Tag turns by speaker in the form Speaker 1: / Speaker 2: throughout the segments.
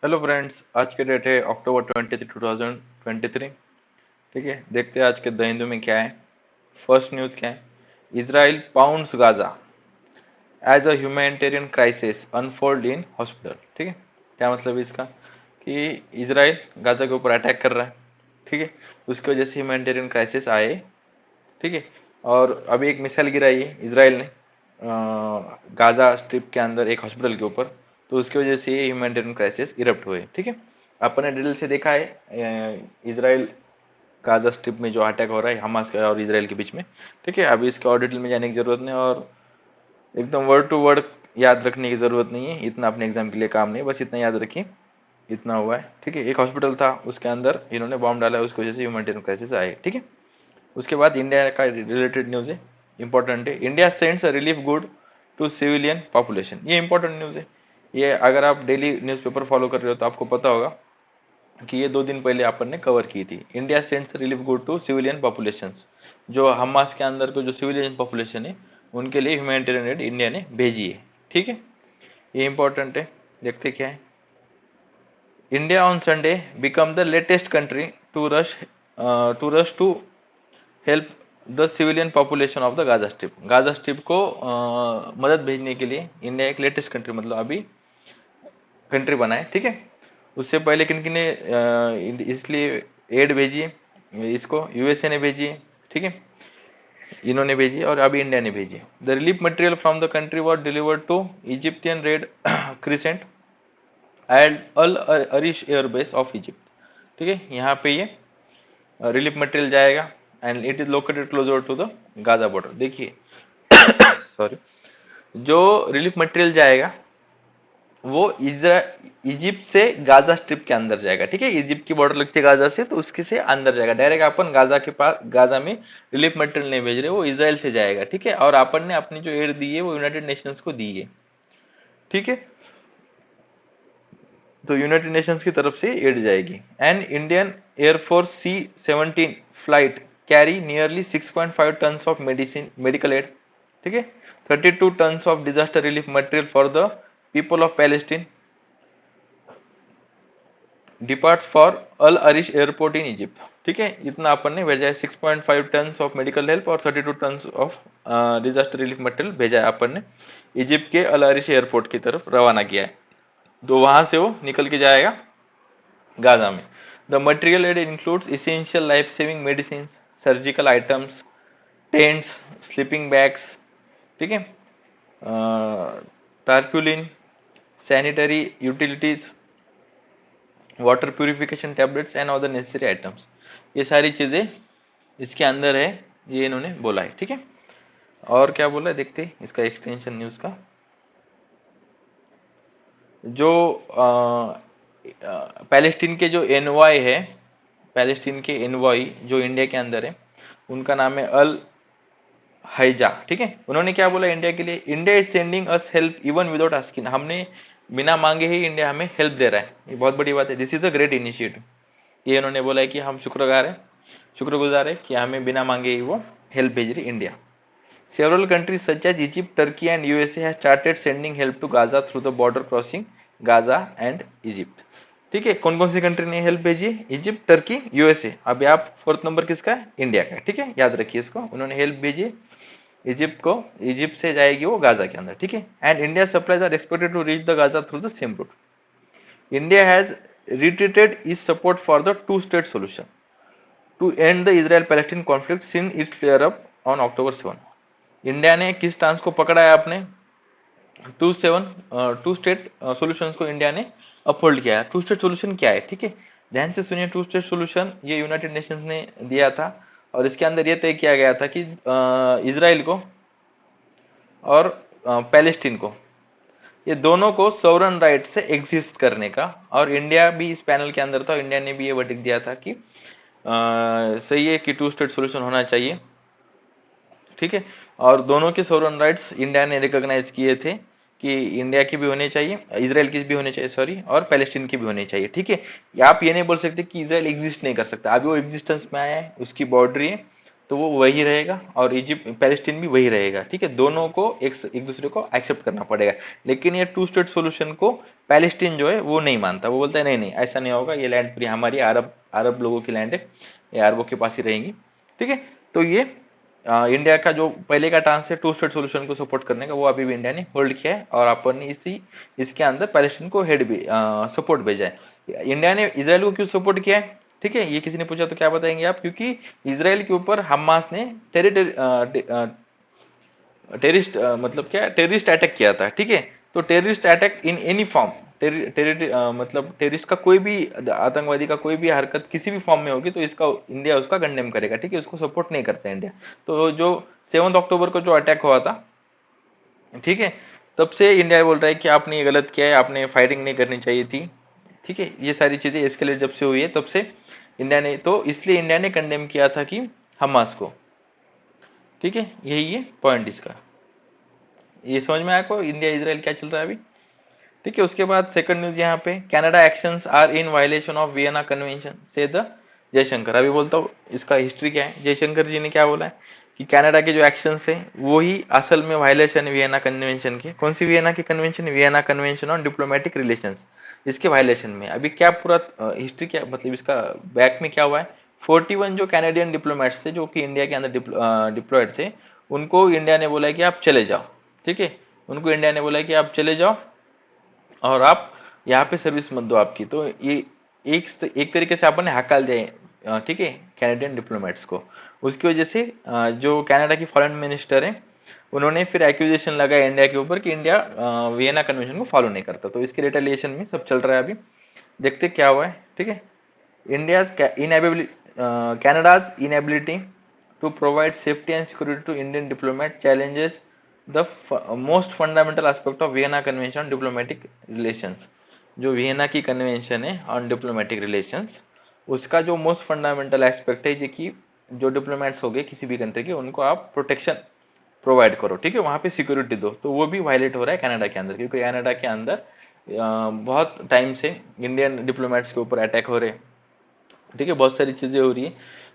Speaker 1: Hello friends, आज के date है अक्टूबर 23, 2023। ठीक है, देखते हैं आज के द हिंदू में क्या है। फर्स्ट न्यूज़ क्या है। Israel pounds Gaza as a humanitarian crisis unfold in hospital. ठीक है, क्या मतलब है इसका कि इजराइल गाजा के ऊपर अटैक कर रहा है। ठीक है, उसकी वजह से ह्यूमैनिटेरियन क्राइसिस आए। ठीक है, और अभी एक मिसाइल गिराई है इसराइल ने गाजा स्ट्रिप के अंदर एक हॉस्पिटल के ऊपर। तो उसकी वजह से ये ह्यूमैनिटेरियन क्राइसिस इरप्ट हुए। ठीक है, आपने डिटेल से देखा है इसराइल गाजा स्ट्रिप में जो अटैक हो रहा है हमास का और इसराइल के बीच में। ठीक है, अभी इसके और डिटेल में जाने की जरूरत नहीं, और एकदम वर्ड टू वर्ड याद रखने की जरूरत नहीं है, इतना अपने एग्जाम के लिए काम नहीं, बस इतना याद रखिए। इतना हुआ है। ठीक है, एक हॉस्पिटल था, उसके अंदर इन्होंने बॉम्ब डाला है, उसकी वजह से ह्यूमैनिटेरियन क्राइसिस आए। ठीक है, उसके बाद इंडिया का रिलेटेड न्यूज है, इंपॉर्टेंट है। India sends a relief good to civilian population. ये इंपॉर्टेंट न्यूज है। ये अगर आप डेली न्यूज़पेपर फॉलो कर रहे हो तो आपको पता होगा कि ये 2 दिन पहले अपन ने कवर की थी। India sends relief good to civilian population. जो हमास के अंदर को जो सिविलियन पॉपुलेशन है उनके लिए ह्यूमैनिटेरियन एड इंडिया ने भेजी है। ठीक है, ये इंपॉर्टेंट है। देखते क्या है। India on Sunday become the latest country to help the civilian population of the Gaza Strip. Gaza Strip को मदद भेजने के लिए इंडिया एक लेटेस्ट कंट्री, मतलब अभी कंट्री बना है। ठीक है, उससे पहले किन किन ने इसलिए एड भेजी है, इसको यूएसए ने भेजी है। ठीक है, इन्होंने भेजी और अभी इंडिया ने भेजी। The relief material from the country was delivered to Egyptian Red Crescent and Al Arish airbase of Egypt. ठीक है, यहाँ पे ये रिलीफ मटेरियल जाएगा and it is located closer to the Gaza border. देखिए सॉरी, जो रिलीफ मटेरियल जाएगा वो इजिप्ट से गाजा स्ट्रिप के अंदर जाएगा। ठीक है, इजिप्ट की बॉर्डर लगती है गाजा से, तो उसके से अंदर जाएगा। डायरेक्ट अपन गाजा के पास, गाजा में रिलीफ मटेरियल नहीं भेज रहे, वो इसराइल से जाएगा। ठीक है, और अपन ने अपनी जो एड दी है वो यूनाइटेड नेशंस को दी है। ठीक है, तो यूनाइटेड नेशंस की तरफ से एड जाएगी। And Indian Air Force C-17 flight carry nearly 6.5 tons of medicine medical aid. ठीक है, 32 tons of disaster relief material for the people of Palestine departs for Al Arish airport in Egypt. ठीक है, इतना अपन ने भेजा है। 6.5 टन्स ऑफ मेडिकल हेल्प और 32 tons of disaster relief material भेजा है अपन ने इजिप्ट के अल अरिश एयरपोर्ट की तरफ रवाना किया है। तो वहां से वो निकल के जाएगा गाजा में। The material aid includes essential life saving medicine, surgical items, tents, sleeping bags. ठीक है, tarpaulin, sanitary utilities, water purification tablets and other necessary items. ये सारी चीजें इसके अंदर है, ये इन्होंने बोला है। ठीक है, और क्या बोला है देखते हैं इसका एक्सटेंशन न्यूज का। जो पैलेस्टीन के जो एनवाई है, पैलेस्टीन के एनवाई जो इंडिया के अंदर है, उनका नाम है अल हैजा। ठीक है, उन्होंने क्या बोला इंडिया के लिए। India is sending us help even without asking. हमने बिना मांगे ही इंडिया हमें हेल्प दे रहा है, ये बहुत बड़ी बात है। This is a great initiative. ये इन्होंने बोला है कि हम शुक्रगुजार है, शुक्रगुजार है कि हमें बिना मांगे ही वो हेल्प भेज रही India. Several countries such as Egypt, Turkey and USA has started sending help to Gaza through the border crossing Gaza and Egypt. ठीक है, कौन कौन सी कंट्री ने हेल्प भेजी। Egypt, Turkey, USA. अभी आप फोर्थ नंबर किसका है, इंडिया का। ठीक है, याद रखिए इसको। उन्होंने हेल्प भेजी इजिप्ट को, इजिप्ट से जाएगी वो गाजा के अंदर। ठीक है, and India supplies are expected to reach the Gaza through the same route. India has reiterated its support for the two-state solution to end the Israel-Palestine conflict since its flare-up on October 7। India ने किस stance को पकड़ा है आपने, to state solution को India ने uphold किया है। टू स्टेट सॉल्यूशन क्या है, ठीक है, ध्यान से सुनिए। टू स्टेट सॉल्यूशन ये यूनाइटेड नेशंस ने दिया था, और इसके अंदर ये तय किया गया था कि इसराइल को और पैलेस्टीन को, ये दोनों को सोवरन राइट से एग्जिस्ट करने का, और इंडिया भी इस पैनल के अंदर था। इंडिया ने भी ये वर्डिक्ट दिया था कि सही है कि टू स्टेट सॉल्यूशन होना चाहिए। ठीक है, और दोनों के सोवरन राइट्स इंडिया ने रिकॉग्नाइज किए थे कि इंडिया की भी होने चाहिए, इसराइल की भी होने चाहिए सॉरी, और पैलेस्टीन की भी होनी चाहिए। ठीक है, आप ये नहीं बोल सकते कि इसराइल एग्जिस्ट नहीं कर सकता, अभी वो एग्जिस्टेंस में आया है, उसकी बाउंड्री है, तो वो वही रहेगा और इजिप्ट पैलेस्टीन भी वही रहेगा, ठीक है। दोनों को एक दूसरे को एक्सेप्ट करना पड़ेगा। लेकिन ये टू स्टेट सॉल्यूशन को पैलेस्टीन जो है वो नहीं मानता, वो बोलता है नहीं नहीं ऐसा नहीं होगा, ये लैंड पूरी हमारी अरब अरब लोगों की लैंड है, ये अरबों के पास ही रहेंगी, ठीक है। तो ये इंडिया का जो पहले का चांस है टू स्टेट सॉल्यूशन को सपोर्ट करने का, वो अभी भी इंडिया ने होल्ड किया है और अपन ने इसके अंदर पैलेस्टीन को हेड भी सपोर्ट भेजा है। इंडिया ने इसराइल को क्यों सपोर्ट किया है, ठीक है, ये किसी ने पूछा तो क्या बताएंगे आप, क्योंकि इसराइल के ऊपर हमास ने टेररिस्ट मतलब क्या टेररिस्ट अटैक किया था, ठीक है। तो terrorist attack in any form, मतलब टेररिस्ट का कोई भी आतंकवादी का कोई भी हरकत किसी भी फॉर्म में होगी तो इसका इंडिया उसका कंडेम करेगा, ठीक है, उसको सपोर्ट नहीं करता इंडिया। तो जो 7 अक्टूबर को जो अटैक हुआ था, ठीक है, तब से इंडिया बोल रहा है कि आपने ये गलत किया है, आपने फायरिंग नहीं करनी चाहिए थी, ठीक है। ये सारी चीजें एस्केलेट जब से हुई है तब से इंडिया ने, तो इसलिए इंडिया ने कंडेम किया था कि हमास को, ठीक है। यही ये पॉइंट इसका, ये समझ में आया को इंडिया इजराइल क्या चल रहा है अभी, ठीक है। उसके बाद सेकंड न्यूज यहाँ पे, Canada actions are in violation of Vienna Convention says the Jaishankar. अभी बोलता हूँ इसका हिस्ट्री क्या है। जयशंकर जी ने क्या बोला है कि कनाडा के जो एक्शंस है वो ही असल में वायलेशन है वियना कन्वेंशन के। कौन सी वियना की convention, Vienna convention on diplomatic relations, इसके वायलेशन में। अभी क्या पूरा हिस्ट्री क्या मतलब इसका बैक में क्या हुआ है, 41 जो कैनेडियन डिप्लोमेट्स थे जो कि इंडिया के अंदर डिप्लॉयड थे, उनको इंडिया ने बोला है कि आप चले जाओ, ठीक है। उनको इंडिया ने बोला है कि आप चले जाओ और आप यहाँ पे सर्विस मत दो आपकी। तो ये एक तरीके से अपन ने हकाल दिया, ठीक है, कैनेडियन डिप्लोमेट्स को। उसकी वजह से जो कनाडा की फॉरेन मिनिस्टर है उन्होंने फिर एक्यूजेशन लगाया इंडिया के ऊपर कि इंडिया वियना कन्वेंशन को फॉलो नहीं करता। तो इसके रिटेलिएशन में सब चल रहा है अभी, देखते क्या हुआ है, ठीक है। India's inability, Canada's inability to provide safety and security to Indian diplomat challenges the most fundamental aspect of Vienna Convention on Diplomatic Relations। जो वियना की कन्वेंशन है ऑन डिप्लोमेटिक रिलेशंस, उसका जो मोस्ट फंडामेंटल एस्पेक्ट है जो कि जो diplomats हो गए किसी भी कंट्री के, उनको आप प्रोटेक्शन प्रोवाइड करो, ठीक है, वहां पे सिक्योरिटी दो। तो वो भी वायलेट हो रहा है कनाडा के अंदर, क्योंकि कनाडा के अंदर बहुत टाइम से इंडियन डिप्लोमेट्स के ऊपर अटैक हो रहे हैं, ठीक है, बहुत सारी चीजें हो रही है।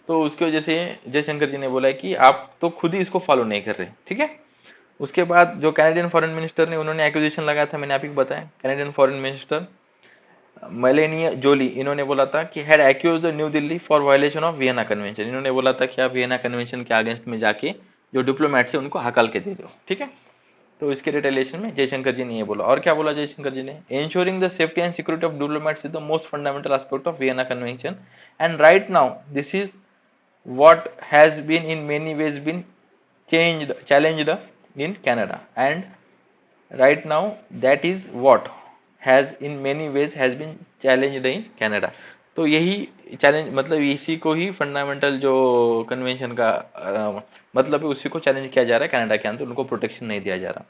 Speaker 1: तो उसकी वजह से जयशंकर जी ने बोला है कि आप तो खुद ही इसको फॉलो नहीं कर रहे, ठीक है। उसके बाद जो कैनेडियन फॉरेन मिनिस्टर ने उन्होंने एक्विजिशन लगाया था, मैंने आप ही को बताया, Canadian foreign minister Melanie Joly, इन्होंने बोला था कि had accused the New Delhi for violation of Vienna Convention. इन्होंने बोला था कि आप वियना कन्वेंशन के अगेंस्ट में जाके जो डिप्लोमेट्स है उनको हकाल के दे रहे हो, ठीक है। तो इसके रिटेलिएशन में जयशंकर जी ने ये बोला। और क्या बोला जयशंकर जी ने, ensuring the safety and security of diplomats is the most fundamental aspect of Vienna Convention and right now this is what has been in many ways been challenged in Canada and right now that is what has in many ways has been challenged in Canada। तो यही challenge मतलब इसी को ही fundamental जो convention का मतलब है उसी को चैलेंज किया जा रहा है कनाडा के अंदर, उनको प्रोटेक्शन नहीं दिया जा रहा।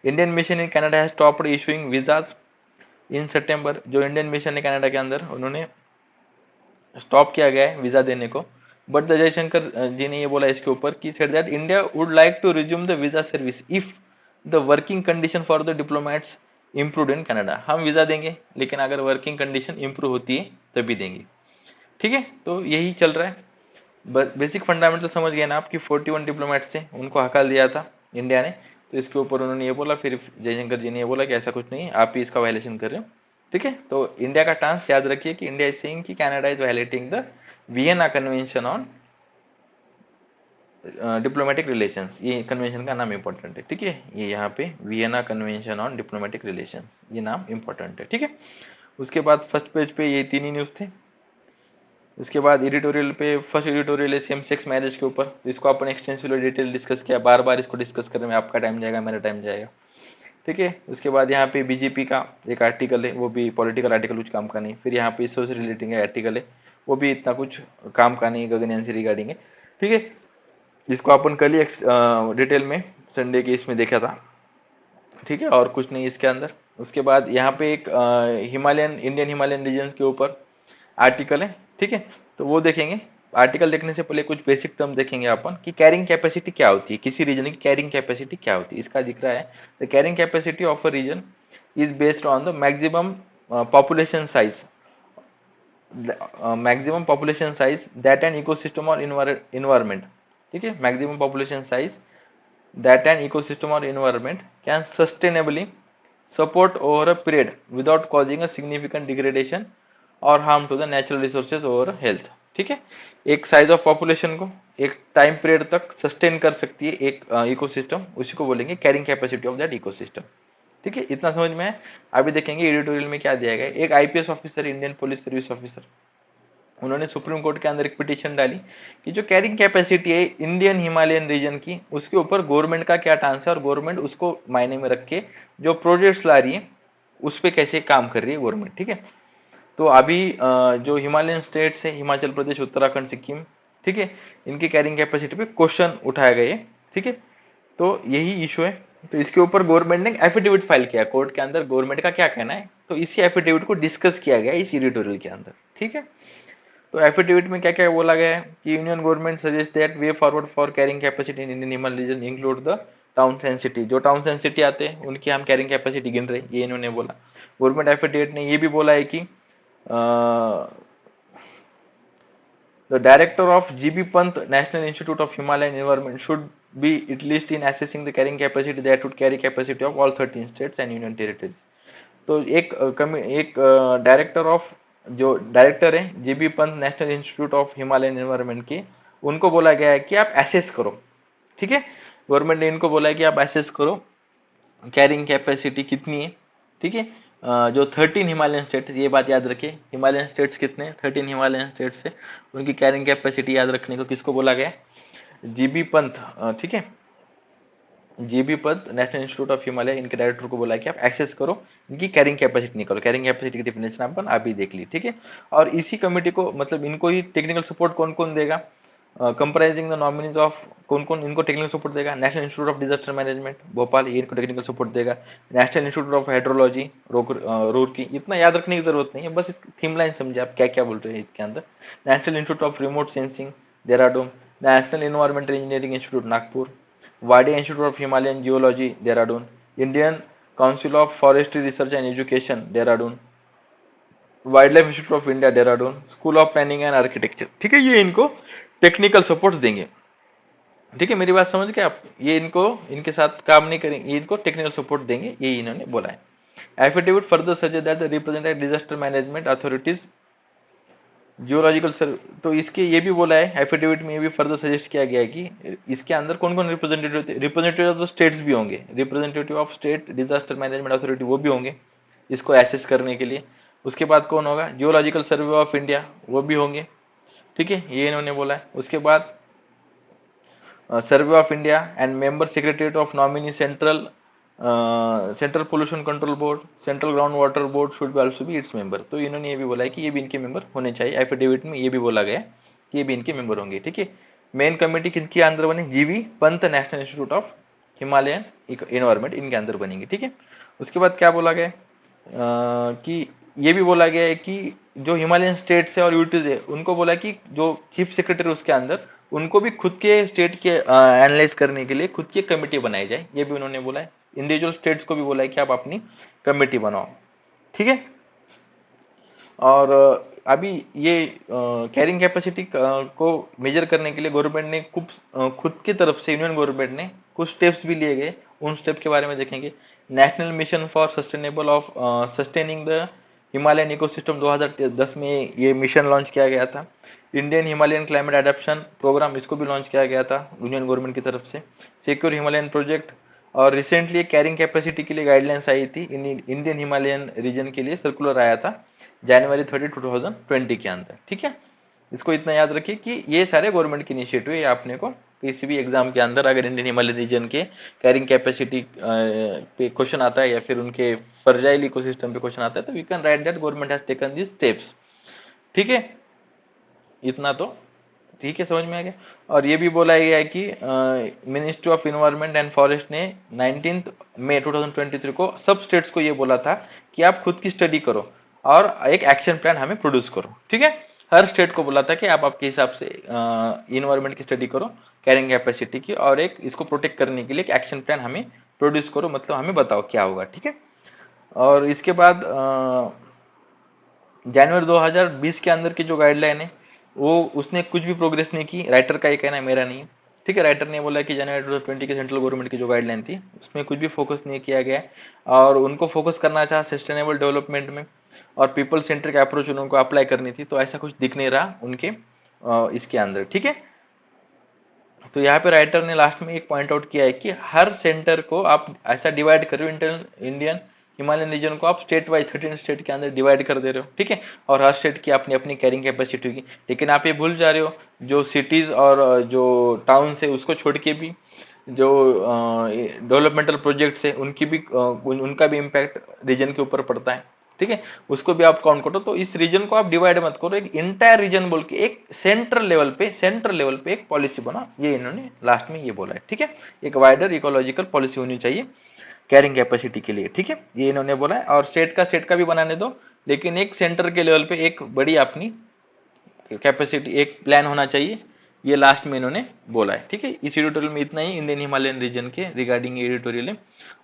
Speaker 1: Indian mission in Canada has stopped issuing visas in September. जो इंडियन मिशन है कनाडा के अंदर उन्होंने स्टॉप किया गया है वीजा देने को। बट द जयशंकर जी ने ये बोला इसके ऊपर कि said that India would like to resume the visa service if the working condition for the diplomats improve in Canada. हम वीजा देंगे लेकिन अगर वर्किंग कंडीशन इंप्रूव होती है तभी देंगे, ठीक है। तो यही चल रहा है। बेसिक फंडामेंटल समझ गए ना आपकी, 41 डिप्लोमेट्स थे उनको हकाल दिया था इंडिया ने। तो इसके ऊपर उन्होंने ये बोला, फिर जयशंकर जी ने ये बोला कि ऐसा कुछ नहीं, आप ही इसका वायलेशन कर रहे हो, ठीक है। तो इंडिया का टांस याद रखिए कि इंडिया इज सेइंग कि Canada is violating the Vienna convention on diplomatic relations. ये कन्वेंशन का नाम इंपॉर्टेंट है, ठीक है। ये यहाँ पे Vienna convention on diplomatic relations, ये नाम इंपॉर्टेंट है, ठीक है। उसके बाद फर्स्ट पेज पे ये तीन ही न्यूज थे। उसके बाद एडिटोरियल पे फर्स्ट एडिटोरियल है सेम सेक्स मैरिज के ऊपर। तो इसको अपन एक्सटेंसिवली डिटेल डिस्कस किया, बार बार इसको डिस्कस करने में आपका टाइम जाएगा, मेरा टाइम जाएगा, ठीक है। उसके बाद यहाँ पे बीजेपी का एक आर्टिकल है, वो भी पॉलिटिकल आर्टिकल, कुछ काम का नहीं। फिर यहाँ पे इससे रिलेटिंग आर्टिकल है, वो भी इतना कुछ काम का नहीं, गगनयान से रिगार्डिंग है, ठीक है। जिसको अपन कल ही डिटेल में संडे के इसमें देखा था, ठीक है, और कुछ नहीं इसके अंदर। उसके बाद यहाँ पे एक हिमालयन इंडियन हिमालयन रीजन के ऊपर आर्टिकल है, ठीक है। तो वो देखेंगे। आर्टिकल देखने से पहले कुछ बेसिक टर्म देखेंगे अपन कि कैरिंग कैपेसिटी क्या होती है, किसी रीजन की कैरिंग कैपेसिटी क्या होती है, इसका दिख रहा है। The carrying capacity of a region is based on the maximum population size, maximum population size that an ecosystem or environment, ठीक है, maximum population size that an ecosystem or environment can sustainably support over a period without causing a significant degradation or harm to the natural resources or health। ठीक है, एक size of population को एक time period तक sustain कर सकती है एक इकोसिस्टम, उसी को बोलेंगे carrying capacity of that ecosystem. ठीक है, इतना समझ में है। अभी देखेंगे एडिटोरियल में क्या दिया गया है। एक IPS officer, Indian police service officer, उन्होंने सुप्रीम कोर्ट के अंदर एक पिटीशन डाली कि जो कैरिंग कैपेसिटी है इंडियन हिमालयन रीजन की, उसके ऊपर गवर्नमेंट का क्या टांस है और गवर्नमेंट उसको मायने में रख के जो प्रोजेक्ट्स ला रही है उस पर कैसे काम कर रही है गवर्नमेंट। ठीक है, तो अभी जो हिमालयन स्टेट्स है, हिमाचल प्रदेश, उत्तराखंड, सिक्किम, ठीक है, इनकी कैरिंग कैपेसिटी पे क्वेश्चन उठाया गया है। ठीक है, तो यही इशू है। तो इसके ऊपर गवर्नमेंट ने एफिडेविट फाइल किया कोर्ट के अंदर, गवर्नमेंट का क्या कहना है, तो इसी एफिडेविट को डिस्कस किया गया इस एडिटोरियल के अंदर। ठीक है, तो एफिडेविट में क्या क्या बोला गया है कि union government suggest that way forward for carrying capacity in Indian Himalaya region include the towns and city. जो टाउन्स एंड सिटी आते हैं उनकी हम कैरिंग कैपेसिटी गिन रहे हैं, ये इन्होंने बोला। गवर्नमेंट एफिडेविट ने ये भी बोला है कि the director of GB Pant national institute of Himalayan environment should be at least in assessing the carrying capacity that would carry capacity of all 13 states and union territories। तो एक डायरेक्टर ऑफ, जो director है GB Pant national institute of Himalayan environment के, उनको बोला गया है कि आप एसेस करो। ठीक है, गवर्नमेंट ने इनको बोला है कि आप एसेस करो कैरिंग कैपेसिटी कितनी है। ठीक है, जो 13 हिमालयन स्टेट, ये बात याद रखिए, हिमालयन स्टेट्स कितने, 13 हिमालयन स्टेट्स है, उनकी कैरिंग कैपेसिटी याद रखने को किसको बोला गया, जीबी पंत। ठीक है, GB Pant national institute of Himalaya, इनके डायरेक्टर को बोला कि आप एक्सेस करो, इनकी कैरिंग कैपेसिटी निकालो। कैरिंग कैपेसिटी की डिफिनेशन अपन अभी देख ली। ठीक है, और इसी कमेटी को, मतलब इनको ही टेक्निकल सपोर्ट कौन कौन देगा, कंप्राइजिंग द नॉमिनीज ऑफ, कौन कौन इनको टेक्निकल सपोर्ट देगा, national institute of disaster management Bhopal, ये इनको टेक्निकल सपोर्ट देगा, national institute of hydrology Roorkee. इतना याद रखने की जरूरत नहीं है, बस थीम लाइन समझे आप क्या क्या बोल रहे हैं इसके अंदर। National institute of remote sensing Dehradun, national environmental engineering institute Nagpur, Wadia institute of Himalayan geology Dehradun, Indian council of forestry research and education Dehradun, wild life institute of India Dehradun, school of planning and architecture. ठीक है, ये इनको टेक्निकल सपोर्ट देंगे। ठीक है, मेरी बात समझ गए आप, ये इनको, इनके साथ काम नहीं करेंगे, ये इनको टेक्निकल सपोर्ट देंगे, ये इन्होंने बोला है। Affidavit further suggest that the representative disaster management authorities geological survey, तो इसके ये भी बोला है एफिडेविट में, ये भी फर्दर सजेस्ट किया गया है कि इसके अंदर कौन कौन रिप्रेजेंटेटिव ऑफ स्टेट्स भी होंगे, representative of state disaster management authority वो भी होंगे इसको एसेस करने के लिए। उसके बाद कौन होगा, जियोलॉजिकल सर्वे ऑफ इंडिया, वो भी होंगे। ठीक है, ये इन्होंने बोला है। उसके बाद survey of India and member secretariat of nominee central central pollution control board, central ground water board should be also be its member. तो इन्होंने ये भी बोला है कि ये भी इनके मेंबर होने चाहिए। एफिडेविट में ये भी बोला गया कि ये भी इनके मेंबर होंगे। ठीक है, मेन कमेटी किनके अंदर बने, जीवी Pant national institute of Himalayan environment, इनके अंदर बनेंगे। ठीक है, उसके बाद क्या बोला गया कि ये भी बोला गया है कि जो हिमालयन स्टेट्स है और यूटीज है, उनको बोला कि जो चीफ सेक्रेटरी उसके अंदर, उनको भी खुद के स्टेट के एनालाइज करने के लिए खुद की कमेटी बनाई जाए, ये भी उन्होंने बोला है। इंडिविजुअल स्टेट्स को भी बोला है कि आप अपनी कमेटी बनाओ। ठीक है, और अभी ये कैरिंग कैपेसिटी को मेजर करने के लिए गवर्नमेंट ने खुद की तरफ से, यूनियन गवर्नमेंट ने कुछ स्टेप्स भी लिए गए। उन स्टेप के बारे में देखेंगे। National mission for sustainable of sustaining the Himalayan ecosystem 2010 में ये मिशन लॉन्च किया गया था। Indian Himalayan climate adaptation programme, इसको भी लॉन्च किया गया था यूनियन गवर्नमेंट की तरफ से। सिक्योर हिमालयन प्रोजेक्ट, और रिसेंटली कैरिंग कैपेसिटी के लिए गाइडलाइंस आई थी इंडियन हिमालयन रीजन के लिए, सर्कुलर आया था जनवरी 30, 2020 के अंदर। ठीक है, इसको इतना याद रखिए कि ये सारे गवर्नमेंट के इनिशिएटिव है। आपने को किसी भी एग्जाम के अंदर अगर इंडियन हिमालयन रीजन के कैरिंग कैपेसिटी पे क्वेश्चन आता है या फिर उनके फर्जाइल इकोसिस्टम पे क्वेश्चन आता है, तो we can write that government has taken this steps. ठीक है, इतना तो ठीक है, समझ में आ गया। और ये भी बोला गया है कि ministry of environment and forest ने 19 मई 2023 को सब स्टेट्स को ये बोला था कि आप खुद की स्टडी करो और एक एक्शन प्लान हमें प्रोड्यूस करो। ठीक है, हर स्टेट को बोला था कि आप आपके हिसाब से इन्वायरमेंट की स्टडी करो, कैरिंग कैपेसिटी की, और एक इसको प्रोटेक्ट करने के लिए एक एक्शन प्लान हमें प्रोड्यूस करो, मतलब हमें बताओ क्या होगा। ठीक है, और इसके बाद जनवरी 2020 के अंदर की जो गाइडलाइन है वो उसने कुछ भी प्रोग्रेस नहीं की। राइटर का ये कहना है, मेरा नहीं। ठीक है। राइटर ने बोला कि जनवरी 2020 की सेंट्रल गवर्नमेंट की जो गाइडलाइन थी उसमें कुछ भी फोकस नहीं किया गया है, और उनको फोकस करना चाहा सस्टेनेबल डेवलपमेंट में, और पीपल सेंट्रिक अप्रोच उनको अप्लाई करनी थी, तो ऐसा कुछ दिख नहीं रहा उनके इसके अंदर। ठीक है। तो यहाँ पे राइटर ने लास्ट में एक पॉइंट आउट किया है कि हर सेंटर को आप ऐसा डिवाइड कर रहे हो, इंडियन हिमालयन रीजन को आप स्टेट वाइज 13 स्टेट के अंदर डिवाइड कर दे रहे हो। ठीक है। और हर स्टेट की अपनी अपनी कैरिंग कैपेसिटी होगी, लेकिन आप ये भूल जा रहे हो जो सिटीज और जो टाउन है उसको छोड़ के भी जो डेवलपमेंटल प्रोजेक्ट्स है उनकी भी उनका भी इम्पैक्ट रीजन के ऊपर पड़ता है। ठीक है। उसको भी आप काउंट करो। तो इस रीजन को आप डिवाइड मत करो, एक इंटायर रीजन बोल के एक सेंट्रल लेवल पे एक पॉलिसी बना, ये इन्होंने लास्ट में ये बोला है। ठीक है। एक वाइडर इकोलॉजिकल पॉलिसी होनी चाहिए कैरिंग कैपेसिटी के लिए। ठीक है। ये इन्होंने बोला है, और स्टेट का भी बनाने दो, लेकिन एक सेंटर के लेवल पे एक बड़ी अपनी कैपेसिटी एक प्लान होना चाहिए, ये लास्ट में इन्होंने बोला है। ठीक है। इस एडिटोरियल में इतना ही इंडियन हिमालयन रीजन के रिगार्डिंग एडिटोरियल है,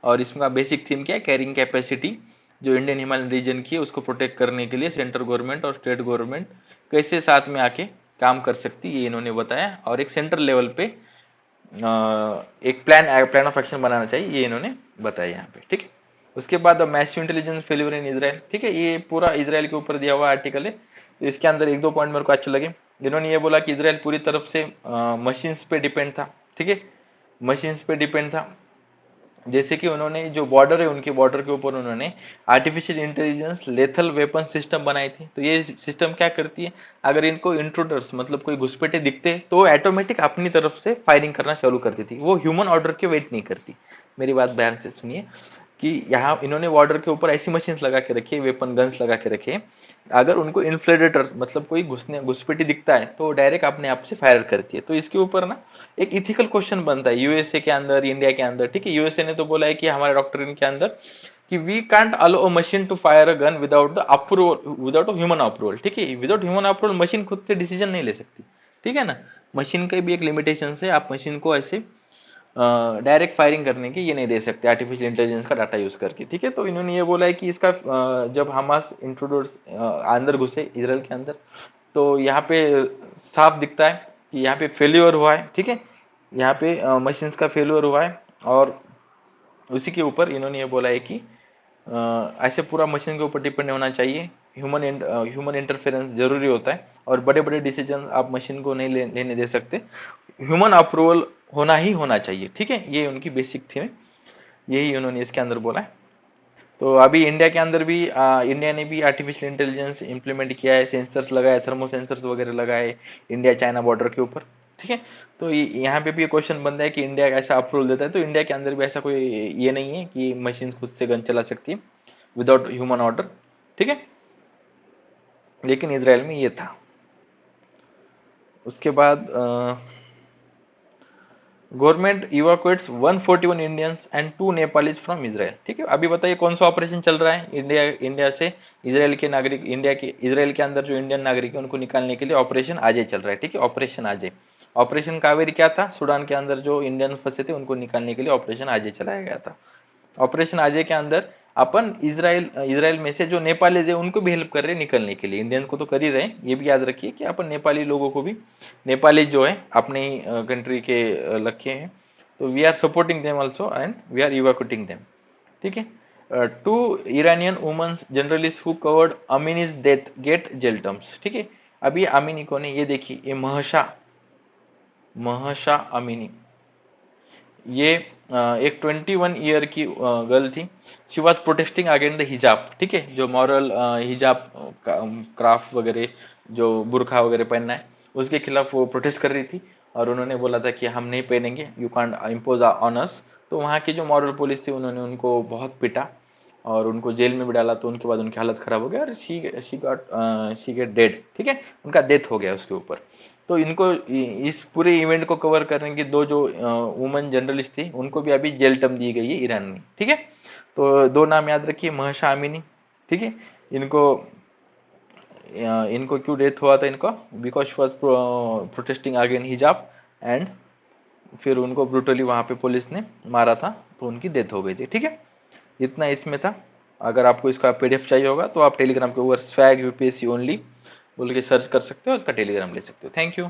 Speaker 1: और इसका बेसिक थीम क्या है, कैरिंग कैपेसिटी जो इंडियन हिमालयन रीजन की है उसको प्रोटेक्ट करने के लिए सेंट्रल गवर्नमेंट और स्टेट गवर्नमेंट कैसे साथ में आके काम कर सकती है, ये इन्होंने बताया। और एक सेंट्रल लेवल पे एक प्लान ऑफ एक्शन बनाना चाहिए, ये इन्होंने बताया यहाँ पे। ठीक है। उसके बाद massive intelligence failure in Israel. ठीक है। ये पूरा इसराइल के ऊपर दिया हुआ आर्टिकल है, तो इसके अंदर एक दो पॉइंट मेरे को अच्छे लगे। इन्होंने ये बोला कि इसराइल पूरी तरफ से मशीन्स पे डिपेंड था। ठीक है। मशीन्स पे डिपेंड था, जैसे कि उन्होंने जो बॉर्डर है उनके बॉर्डर के ऊपर उन्होंने artificial intelligence lethal weapon system बनाई थी। तो ये सिस्टम क्या करती है, अगर इनको इंट्रूडर्स मतलब कोई घुसपैठे दिखते तो ऑटोमेटिक अपनी तरफ से फायरिंग करना चालू करती थी, वो ह्यूमन ऑर्डर के वेट नहीं करती। मेरी बात ध्यान से सुनिए कि यहाँ इन्होंने बॉर्डर के ऊपर ऐसी मशीन लगा के रखी है, वेपन गन्स लगा के रखे, अगर उनको इन्फ्लेडेटर मतलब कोई घुसपैठी दिखता है तो डायरेक्ट अपने आप से फायर करती है। तो इसके ऊपर ना एक इथिकल क्वेश्चन बनता है यूएसए के अंदर, इंडिया के अंदर। ठीक है। यूएसए ने तो बोला है कि हमारे डॉक्ट्रिन के अंदर कि we can't allow a machine to fire a gun without the approval, without a human approval. ठीक है। विदाउट ह्यूमन अप्रूवल मशीन खुद से डिसीजन नहीं ले सकती। ठीक है ना। मशीन का भी एक लिमिटेशन है, आप मशीन को ऐसे डायरेक्ट फायरिंग करने की ये नहीं दे सकते आर्टिफिशियल इंटेलिजेंस का डाटा यूज करके। ठीक है। तो इन्होंने ये बोला है कि इसका जब हमास इंट्रोड्यूस अंदर घुसे इसराइल के अंदर, तो यहाँ पे साफ दिखता है कि यहाँ पे फेल्यूर हुआ है। ठीक है। यहाँ पे मशीन्स का फेल्यूर हुआ है, और उसी के ऊपर इन्होंने ये बोला है कि ऐसे पूरा मशीन के ऊपर डिपेंड होना चाहिए, ह्यूमन इंटरफेरेंस जरूरी होता है, और बड़े बड़े डिसीजन आप मशीन को नहीं लेने दे सकते, ह्यूमन अप्रूवल होना ही होना चाहिए। ठीक है। ये उनकी बेसिक थी, यही उन्होंने इसके अंदर बोला है। तो अभी इंडिया के अंदर भी इंडिया ने भी आर्टिफिशियल इंटेलिजेंस इंप्लीमेंट किया है, सेंसर्स लगाए, थर्मो सेंसर्स वगैरह लगाए इंडिया चाइना बॉर्डर के ऊपर। ठीक है। तो यहाँ पे भी क्वेश्चन बनता है कि इंडिया ऐसा अप्रूवल देता है, तो इंडिया के अंदर भी ऐसा कोई ये नहीं है कि मशीन खुद से गन चला सकती है विदाउट ह्यूमन ऑर्डर। ठीक है। लेकिन इसराइल में ये था। उसके बाद government evacuates 141 Indians and 2 Nepalese from Israel. ठीक है। अभी बताइए कौन सा ऑपरेशन चल रहा है इंडिया से इसराइल के नागरिक, इसराइल के अंदर जो इंडियन नागरिक है उनको निकालने के लिए ऑपरेशन अजय चल रहा है। ठीक है। ऑपरेशन अजय, ऑपरेशन कावेरी क्या था, सूडान के अंदर जो इंडियन फंसे थे उनको निकालने के लिए ऑपरेशन अजय चलाया गया था। ऑपरेशन अजय के अंदर अपन इसराइल में से जो नेपालीज है उनको भी हेल्प कर रहे हैं निकलने के लिए, इंडियन को तो कर ही रहे हैं, ये भी याद रखिए कि अपन नेपाली लोगों को भी, नेपाली जो है अपने कंट्री के लक्ष्य हैं, तो we are supporting them also and we are evacuating them. ठीक है। Two Iranian women's journalist who covered Amini's death get jail terms. ठीक है। अभी अमीनी कौन है ये देखिए, ये महशा अमीनी, ये एक 21 ईयर की गर्ल थी। She was protesting against the हिजाब। ठीक है। जो मॉरल हिजाब क्राफ्ट वगैरह जो बुरखा वगैरह पहनना है उसके खिलाफ वो प्रोटेस्ट कर रही थी, और उन्होंने बोला था कि हम नहीं पहनेंगे, you can't impose on us. तो वहाँ की जो मॉरल पुलिस थी उन्होंने उनको बहुत पिटा और उनको जेल में भी डाला, तो उनके बाद उनकी हालत खराब हो गई और शी गेट डेड। ठीक है। उनका डेथ हो गया उसके ऊपर। तो इनको इस पूरे इवेंट को कवर करने की दो जो वुमेन जर्नलिस्ट थी उनको भी अभी जेल टर्म दी गई है ईरान में। ठीक है। तो दो नाम याद रखिए, महशा अमीनी। ठीक है। इनको इनको क्यों डेथ हुआ था इनका, बिकॉज वॉज प्रोटेस्टिंग अगेन हिजाब, एंड फिर उनको ब्रूटली वहां पे पुलिस ने मारा था, तो उनकी डेथ हो गई थी। ठीक है। इतना इसमें था। अगर आपको इसका पीडीएफ चाहिए होगा तो आप टेलीग्राम के ऊपर स्वैग यूपीएससी ओनली बोल के सर्च कर सकते हो, उसका टेलीग्राम ले सकते हो। Thank you.